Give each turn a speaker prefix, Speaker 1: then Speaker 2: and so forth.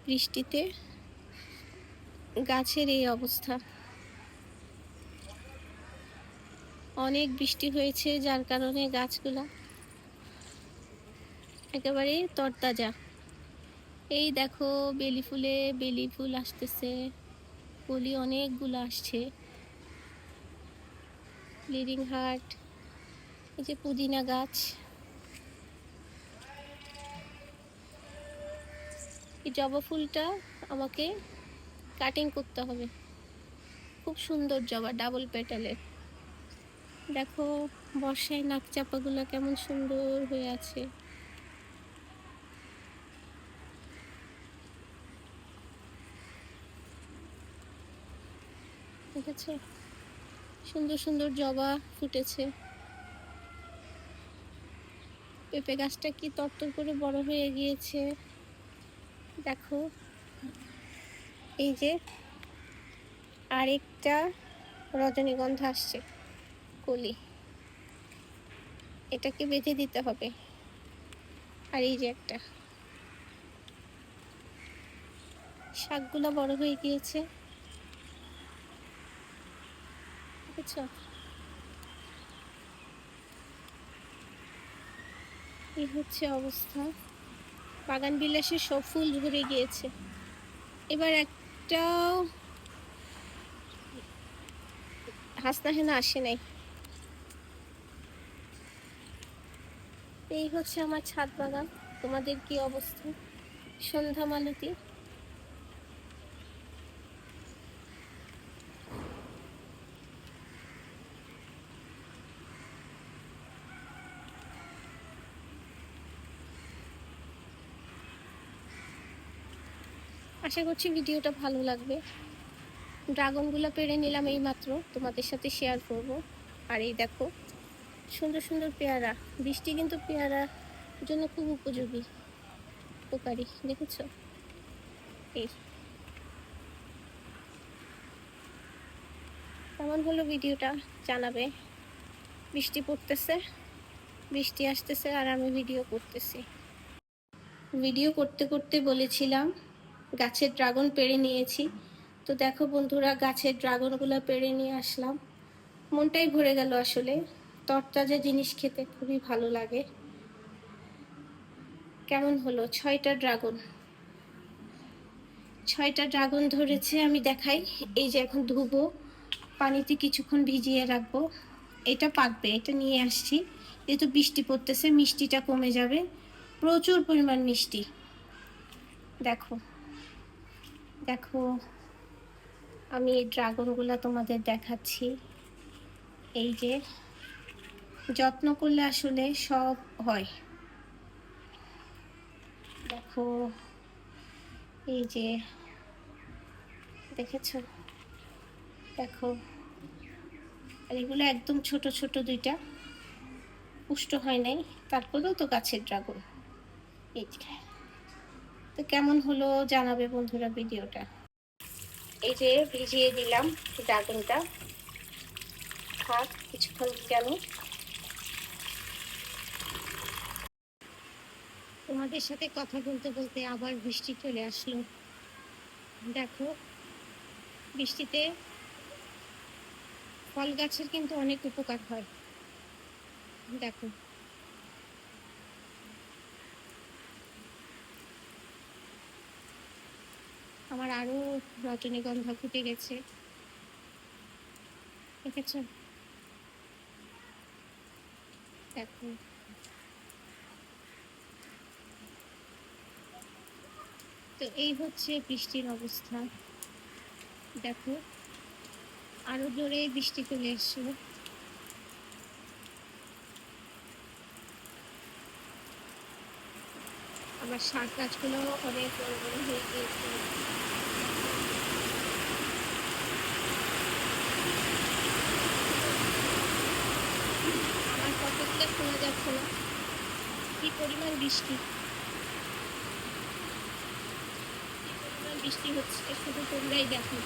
Speaker 1: বৃষ্টিতে গাছের এই অবস্থা। অনেক বৃষ্টি হয়েছে, যার কারণে গাছগুলা একেবারে তরতাজা। এই দেখো বেলি ফুল আসতেছে, কলি অনেকগুলো আসছে। ব্লিডিং হার্ট, এই যে পুদিনা গাছ, এই জবা ফুলটা আমাকে কাটিং করতে হবে। খুব সুন্দর জবা, ডাবল পেটালের। দেখো বর্ষায় নাক চাপাগুলো কেমন সুন্দর হয়ে আছে। দেখেছো, সুন্দর সুন্দর জবা ফুটেছে। পেঁপে গাছটা কি তরতর করে বড় হয়ে গিয়েছে। দেখো এই যে আরেকটা রজনীগন্ধা আসছে, কলি, এটাকে বেঁধে দিতে হবে। আর এই যে একটা শাকগুলো বড় হয়ে গিয়েছে, দেখেছো। এই হচ্ছে অবস্থা। বাগান বিলাসের সব ফুল ঝরে গিয়েছে, এবার একটাও হাসনা হেনা আসে নাই। এই হচ্ছে আমার ছাদ বাগান। তোমাদের কি অবস্থা? সন্ধ্যা মালতী। আশা করছি ভিডিওটা ভালো লাগবে। ড্রাগনগুলো পেড়ে নিলাম এই মাত্র, তোমাদের সাথে শেয়ার করব। আর এই দেখো সুন্দর সুন্দর পেয়ারা। বৃষ্টি কিন্তু পেয়ারার জন্য খুব উপযোগী, উপকারী। দেখেছো, এই কেমন হলো ভিডিওটা জানাবে। বৃষ্টি পড়তেছে, বৃষ্টি আসতেছে, আর আমি ভিডিও করতেছি। ভিডিও করতে করতে বলেছিলাম গাছের ড্রাগন পেড়ে নিয়েছি। তো দেখো বন্ধুরা, গাছের ড্রাগনগুলো পেড়ে নিয়ে আসলাম। মনটাই ভরে গেল আসলে। তরতাজা জিনিস খেতে খুবই ভালো লাগে। কেমন হলো? 6টা ড্রাগন, 6টা ড্রাগন ধরেছে। আমি দেখাই। এই যে এখন ধুবো, পানিতে কিছুক্ষণ ভিজিয়ে রাখবো। এটা পাকবে, এটা নিয়ে আসছি। যেহেতু বৃষ্টি পড়তেছে, মিষ্টিটা কমে যাবে। প্রচুর পরিমাণ মিষ্টি। দেখো দেখো, আমি এই ড্রাগনগুলো তোমাদের দেখাচ্ছি। এই যে যত্ন করলে আসলে সব হয়। দেখো এই যে, দেখেছো? দেখো, আর এগুলো একদম ছোট ছোট, দুইটা পুষ্ট হয় নাই, তারপরেও তো গাছের ড্রাগন। এই যে, তো কেমন হলো জানাবে বন্ধুরা ভিডিওটা। এই যে ভিজিয়ে দিলাম ড্রাগনটা, থাক কিছুক্ষণ কেন। তোমাদের সাথে কথা বলতে বলতে আবার বৃষ্টি চলে আসলো। দেখো, বৃষ্টিতে ফল গাছের কিন্তু অনেক উপকার হয়। দেখো, আমার আরো রজনীগন্ধা ফুটে গেছে, দেখেছো? দেখো, তো এই হচ্ছে বৃষ্টির অবস্থা। দেখো আরো জোরে বৃষ্টি চলে এসছে। আবার শাক গাছগুলো অনেক বড় বড় হয়ে গিয়েছে। আমার কতগুলো শোনা যাচ্ছে না, কি পরিমাণ বৃষ্টি, কি পরিমাণ বৃষ্টি হচ্ছে শুধু তোমরাই দেখো।